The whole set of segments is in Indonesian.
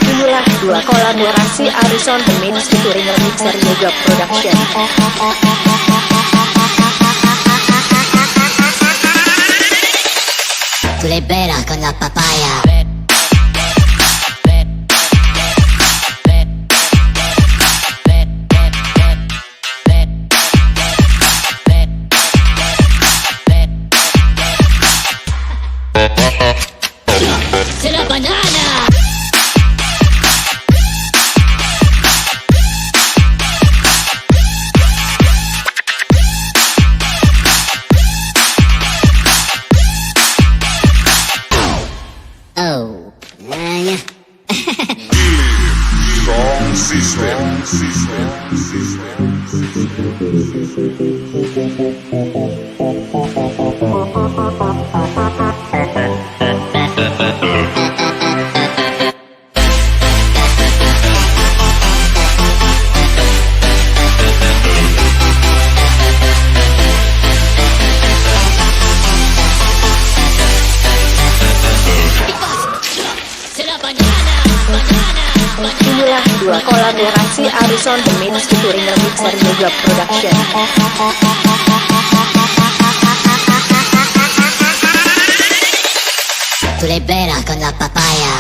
Inilah dua kolaborasi Arison The Mix featuring remixer Yoga Production. Tu le beras con la papaya. C'est la banana. Oh, yeah. Strong system. Inilah dua kolaborasi Arison The Mix featuring remixer Yoga Production. Tu le beras con la papaya.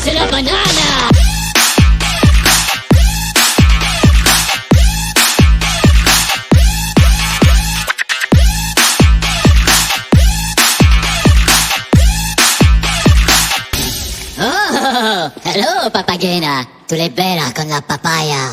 C'est la banana. Oh, hello papagena. Tu le beras con la papaya.